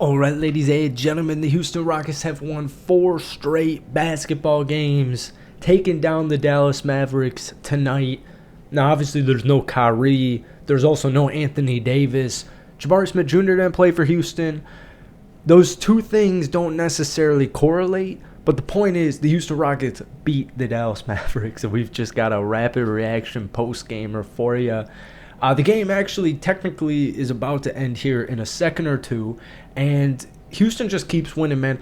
Alright, ladies and gentlemen, the Houston Rockets have won 4 straight basketball games, taking down the Dallas Mavericks tonight. Now, obviously, there's no Kyrie. There's also no Anthony Davis. Jabari Smith Jr. didn't play for Houston. Those two things don't necessarily correlate, but the point is the Houston Rockets beat the Dallas Mavericks, and we've just got a rapid reaction post-gamer for you. The game actually technically is about to end here in a second or two, and Houston just keeps winning, man.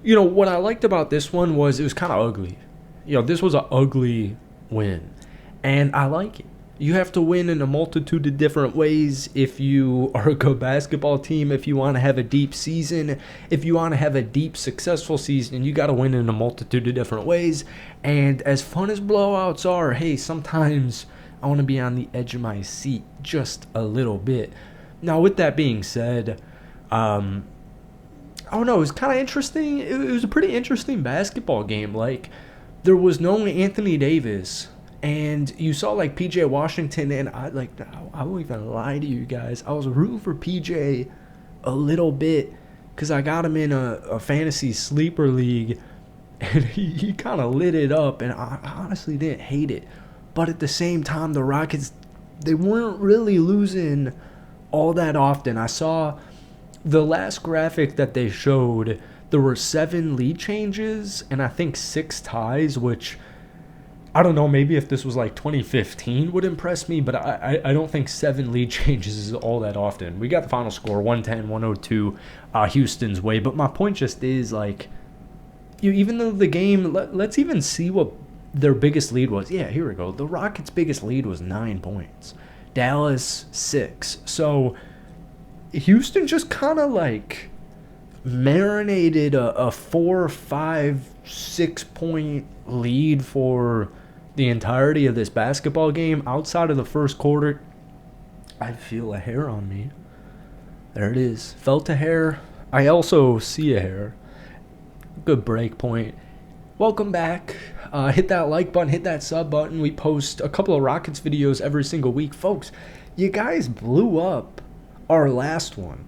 You know, what I liked about this one was it was kind of ugly. You know, this was an ugly win, and I like it. You have to win in a multitude of different ways if you are a good basketball team, if you want to have a deep season, if you want to have a deep, successful season, you got to win in a multitude of different ways. And as fun as blowouts are, hey, sometimes I want to be on the edge of my seat just a little bit. Now, with that being said, I don't know, it was kind of interesting. It was a pretty interesting basketball game. Like, there was no Anthony Davis. And you saw, like, P.J. Washington, and I won't even lie to you guys. I was rooting for P.J. a little bit because I got him in a fantasy sleeper league, and he kind of lit it up, and I honestly didn't hate it. But at the same time, the Rockets, they weren't really losing all that often. I saw the last graphic that they showed, there were 7 lead changes and I think 6 ties, which I don't know, maybe if this was like 2015 would impress me, but I don't think 7 lead changes is all that often. We got the final score, 110-102, Houston's way. But my point just is, like, even though the game, let's even see what their biggest lead was. Yeah, here we go. The Rockets' biggest lead was 9 points. Dallas, 6. So Houston just kind of, like, marinated a 4, 5, 6 point lead for the entirety of this basketball game. Outside of the first quarter, I feel a hair on me. There it is. Felt a hair. I also see a hair. Good break point. Welcome back. Hit that like button, hit that sub button. We post a couple of Rockets videos every single week. Folks, you guys blew up our last one.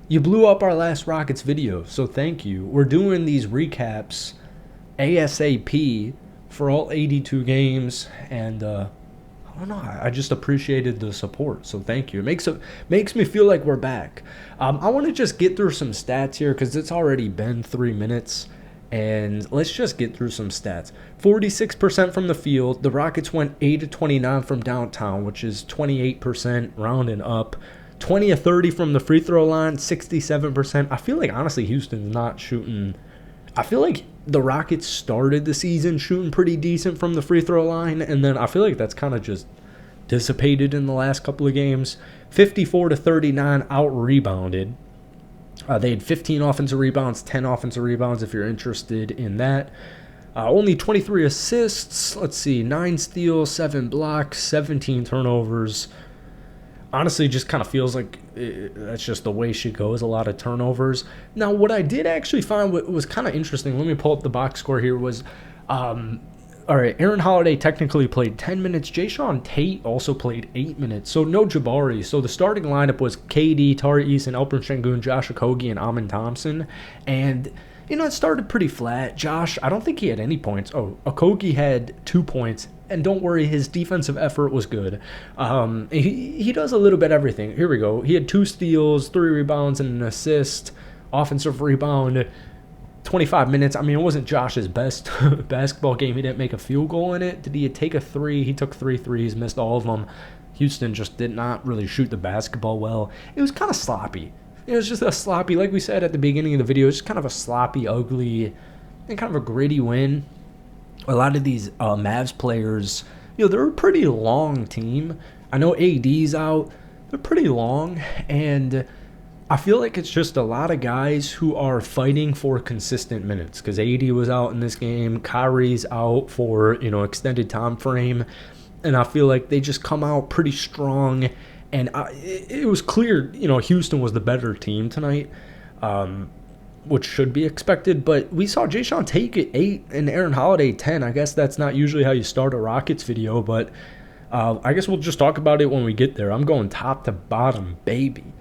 You blew up our last Rockets video, so thank you. We're doing these recaps ASAP for all 82 games, and I don't know, I just appreciated the support, so thank you. It makes me feel like we're back. I want to just get through some stats here because it's already been 3 minutes, and let's just get through some stats. 46% from the field. The Rockets went 8-29 from downtown, which is 28%, rounding up. 20 of 30 from the free throw line, 67%. I feel like, honestly, Houston's not shooting. I feel like the Rockets started the season shooting pretty decent from the free throw line, and then I feel like that's kind of just dissipated in the last couple of games. 54-39 out-rebounded. They had 15 offensive rebounds, 10 offensive rebounds if you're interested in that. Only 23 assists. Let's see, 9 steals, 7 blocks, 17 turnovers. Honestly, just kind of feels like that's just the way she goes, a lot of turnovers. Now, what I did actually find was kind of interesting, let me pull up the box score here, was, all right, Aaron Holiday technically played 10 minutes. Jayshawn Tate also played 8 minutes, so no Jabari. So the starting lineup was KD, Tari Eason, Alperen Sengun, Josh Okogie, and Amin Thompson. And, you know, it started pretty flat. Josh, I don't think he had any points. Oh, Okogie had 2 points. And don't worry, his defensive effort was good. He does a little bit everything. Here we go. He had 2 steals, 3 rebounds, and an assist. Offensive rebound, 25 minutes. I mean, it wasn't Josh's best basketball game. He didn't make a field goal in it. Did he take a 3? He took 3 threes, missed all of them. Houston just did not really shoot the basketball well. It was kind of sloppy. It was just a sloppy, like we said at the beginning of the video, it's just kind of a sloppy, ugly, and kind of a gritty win. A lot of these Mavs players, you know, they're a pretty long team. I know AD's out. They're pretty long, and I feel like it's just a lot of guys who are fighting for consistent minutes because AD was out in this game. Kyrie's out for, you know, extended time frame, and I feel like they just come out pretty strong, and it was clear, you know, Houston was the better team tonight. Which should be expected, but we saw Jayshawn Tate at 8 and Aaron Holiday 10. I guess that's not usually how you start a Rockets video, but I guess we'll just talk about it when we get there. I'm going top to bottom, baby.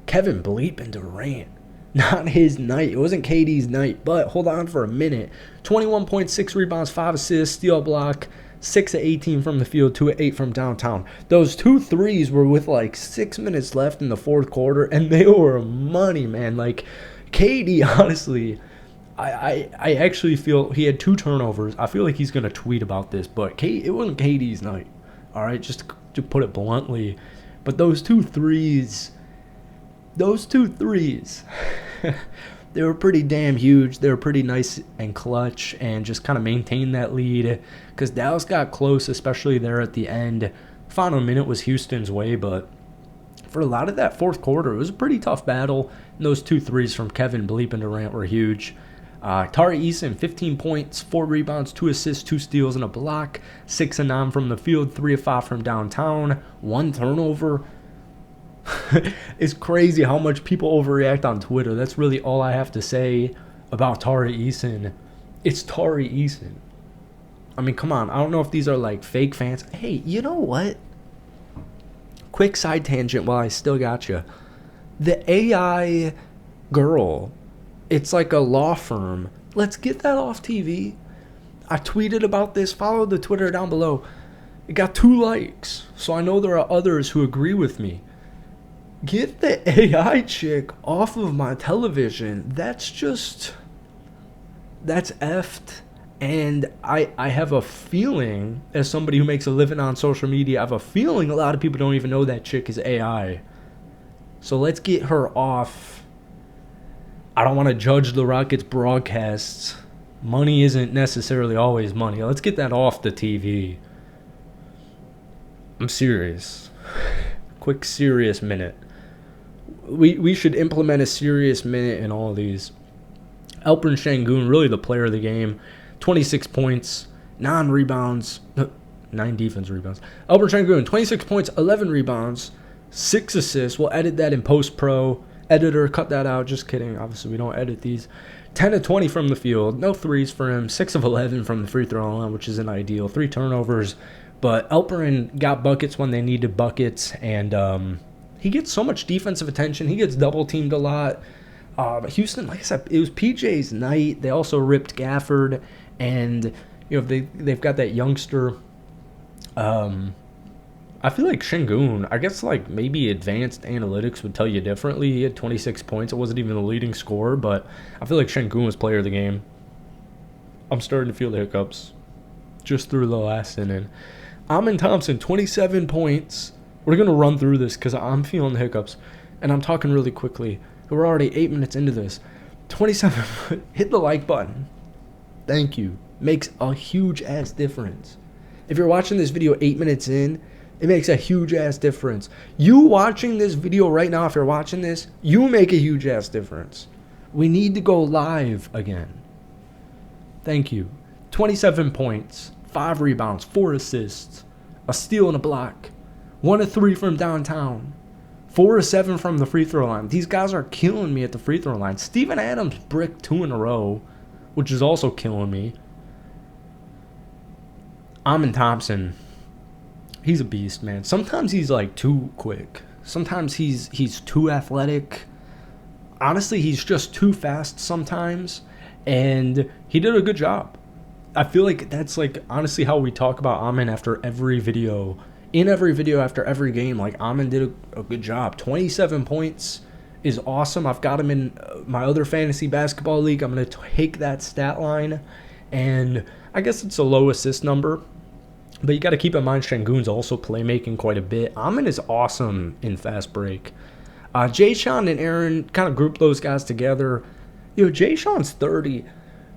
Kevin Bleepin Durant. Not his night. It wasn't KD's night. But hold on for a minute. 21.6 rebounds, 5 assists, steal block, 6 of 18 from the field, 2 of 8 from downtown. Those 2 threes were with like 6 minutes left in the fourth quarter, and they were money, man. Like, KD, honestly, I actually feel he had 2 turnovers. I feel like he's going to tweet about this, but it wasn't KD's night. All right, just to put it bluntly. But those 2 threes, they were pretty damn huge. They were pretty nice and clutch, and just kind of maintained that lead because Dallas got close, especially there at the end. Final minute was Houston's way, but for a lot of that fourth quarter, it was a pretty tough battle. And those 2 threes from Kevin Bleepin Durant were huge. Tari Eason, 15 points, 4 rebounds, 2 assists, 2 steals, and a block. 6 of 9 from the field, 3 of 5 from downtown, 1 turnover. It's crazy how much people overreact on Twitter. That's really all I have to say about Tari Eason. It's Tari Eason. I mean, come on. I don't know if these are like fake fans. Hey, you know what? Quick side tangent while I still got you. The AI girl, it's like a law firm. Let's get that off TV. I tweeted about this. Follow the Twitter down below. It got 2 likes. So I know there are others who agree with me. Get the AI chick off of my television. That's effed. And I have a feeling, as somebody who makes a living on social media, I have a feeling a lot of people don't even know that chick is AI. So let's get her off. I don't want to judge the Rockets broadcasts. Money isn't necessarily always money. Let's get that off the TV. I'm serious. Quick serious minute. We should implement a serious minute in all of these. Alperen Sengun, really the player of the game. 26 points, 9 rebounds, 9 defense rebounds. Alperen Sengun, 26 points, 11 rebounds, 6 assists. We'll edit that in post-pro. Editor, cut that out. Just kidding. Obviously, we don't edit these. 10 of 20 from the field. No threes for him. 6 of 11 from the free throw line, which isn't ideal. 3 turnovers. But Alperen got buckets when they needed buckets, and he gets so much defensive attention. He gets double-teamed a lot. Houston, like I said, it was PJ's night. They also ripped Gafford, and you know they've got that youngster. I feel like Sengun, I guess like maybe advanced analytics would tell you differently. He had 26 points. It wasn't even the leading scorer, but I feel like Sengun was player of the game. I'm starting to feel the hiccups just through the last inning. Amin Thompson, 27 points. We're going to run through this because I'm feeling the hiccups, and I'm talking really quickly. We're already 8 minutes into this. 27, hit the like button. Thank you. Makes a huge-ass difference. If you're watching this video 8 minutes in, it makes a huge-ass difference. You watching this video right now, if you're watching this, you make a huge-ass difference. We need to go live again. Thank you. 27 points, 5 rebounds, 4 assists, a steal and a block, 1 of 3 from downtown, 4 of 7 from the free throw line. These guys are killing me at the free throw line. Steven Adams bricked 2 in a row, which is also killing me. Amin Thompson, he's a beast, man. Sometimes he's like too quick. Sometimes he's too athletic. Honestly, he's just too fast sometimes, and he did a good job. I feel like that's like honestly how we talk about Amin after every video. In every video after every game, like Amin did a good job. 27 points is awesome. I've got him in my other fantasy basketball league. I'm going to take that stat line, and I guess it's a low assist number. But you got to keep in mind Sengun's also playmaking quite a bit. Amin is awesome in fast break. Jay Sean and Aaron kind of group those guys together. You know, Jay Sean's 30.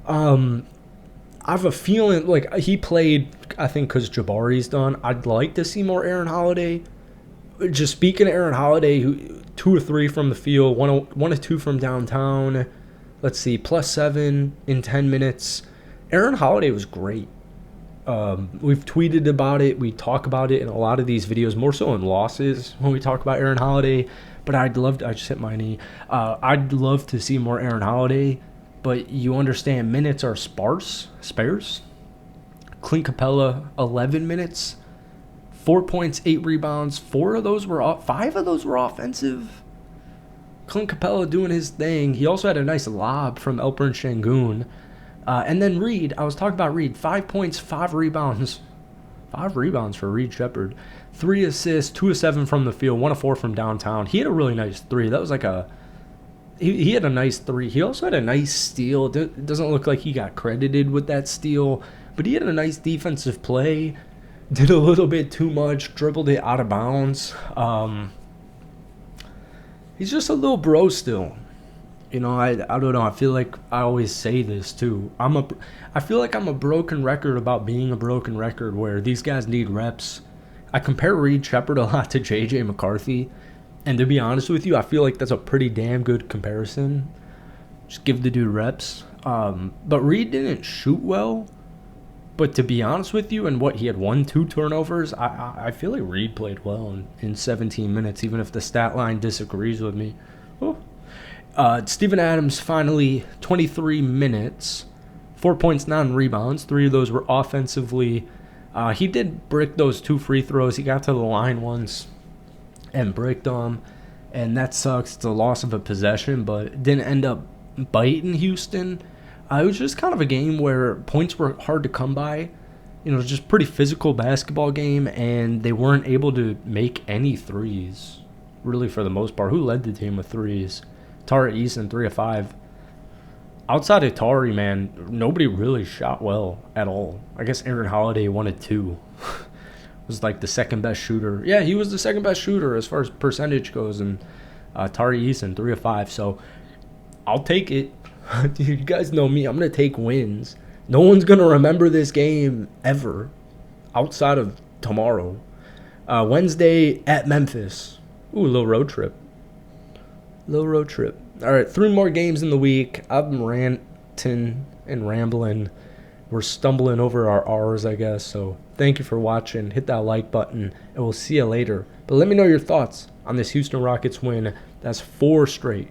I have a feeling like he played, I think, because Jabari's done. I'd like to see more Aaron Holiday. Just speaking of Aaron Holiday, who 2 or 3 from the field, 1 or 2 from downtown. Let's see, +7 in 10 minutes. Aaron Holiday was great. We've tweeted about it. We talk about it in a lot of these videos, more so in losses when we talk about Aaron Holiday. But I just hit my knee. I'd love to see more Aaron Holiday, but you understand minutes are sparse. Clint Capella, 11 minutes, 4 points, 8 rebounds. 5 of those were offensive. Clint Capella doing his thing. He also had a nice lob from Alperen Şengün. And then Reed, I was talking about Reed. 5 points, 5 rebounds. 5 rebounds for Reed Shepherd. 3 assists, 2 of 7 from the field, 1 of 4 from downtown. He had a really nice 3. That was like a... He had a nice 3. He also had a nice steal. It doesn't look like he got credited with that steal, but he had a nice defensive play. Did a little bit too much, dribbled it out of bounds. He's just a little bro still. You know, I don't know. I feel like I always say this too. I feel like I'm a broken record about being a broken record where these guys need reps. I compare Reed Shepherd a lot to J.J. McCarthy. And to be honest with you, I feel like that's a pretty damn good comparison. Just give the dude reps. But Reed didn't shoot well. But to be honest with you, and what he had 2 turnovers, I feel like Reed played well in 17 minutes, even if the stat line disagrees with me. Oh. Steven Adams finally 23 minutes, 4 points, 9 rebounds. 3 of those were offensively. He did brick those 2 free throws. He got to the line once and bricked them, and that sucks. It's a loss of a possession, but it didn't end up biting Houston. It was just kind of a game where points were hard to come by. You know, it was just pretty physical basketball game, and they weren't able to make any threes, really, for the most part. Who led the team with threes? Tari Eason, 3 of 5. Outside of Tari, man, nobody really shot well at all. I guess Aaron Holiday wanted 2. Was like the second best shooter. Yeah, he was the second best shooter as far as percentage goes, and Tari Eason, 3 of 5. So I'll take it. Dude, you guys know me. I'm gonna take wins. No one's gonna remember this game ever, outside of tomorrow. Wednesday at Memphis. Ooh, a little road trip. All right, 3 more games in the week. I've been ranting and rambling. We're stumbling over our R's, I guess. So thank you for watching. Hit that like button, and we'll see you later. But let me know your thoughts on this Houston Rockets win. That's 4 straight.